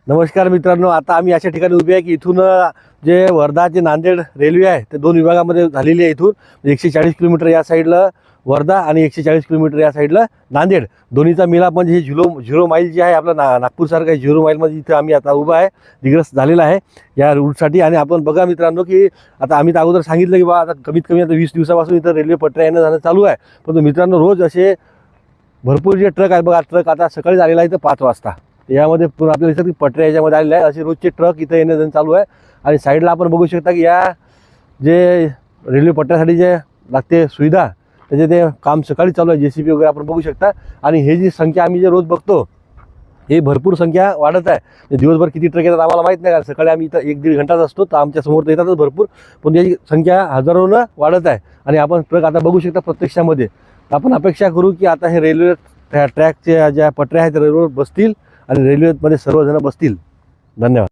नमस्कार मित्रांनो, आता आम्ही अशा ठिकाणी उभे आहे की इथून जे वर्धा ते नांदेड रेल्वे आहे ते दोन विभागामध्ये झालेली आहे। इथून 140 किलोमीटर या साईडला वर्धा आणि 140 किलोमीटर या साईडला नांदेड, दोन्हीचा मिलाप म्हणजे हे झिरो माईल जे आहे आपलं नागपूरसारखं 0 माईलमध्ये इथं आम्ही आता उभा आहे, दिग्रस झालेला आहे या रूटसाठी। आणि आपण बघा मित्रांनो की आता आम्ही तर अगोदर सांगितलं की बा आता कमीत कमी आता 20 दिवसापासून इथं रेल्वे पटऱ्या येणं जाणं चालू आहे। पण मित्रांनो रोज असे भरपूर जे ट्रक आहेत बघा, ट्रक आता सकाळी आलेला आहे इथं 5 वाजता, यामध्ये पूर्ण आपल्याला दिसतं की पटऱ्या याच्यामध्ये आलेल्या आहे। असे रोजचे ट्रक इथं येणं जाणं चालू आहे। आणि साईडला आपण बघू शकता की या जे रेल्वे पटऱ्यासाठी जे लागते सुविधा त्याचे ते काम सकाळी चालू आहे, JCB वगैरे आपण बघू शकता। आणि हे जी संख्या आम्ही जे रोज बघतो हे भरपूर संख्या वाढत आहे। दिवसभर किती ट्रक येतात आम्हाला माहीत नाही, कारण सकाळी आम्ही इथं 1-1.5 घंटाच असतो, तर आमच्या समोर तर येतातच भरपूर, पण त्याची संख्या हजारोनं वाढत आहे। आणि आपण ट्रक आता बघू शकता प्रत्यक्षामध्ये। आपण अपेक्षा करू की आता हे रेल्वे ट्रॅकच्या ज्या पटऱ्या आहेत रेल्वेवर बसतील आणि रेल्वेमध्ये सर्वजण बसतील। धन्यवाद।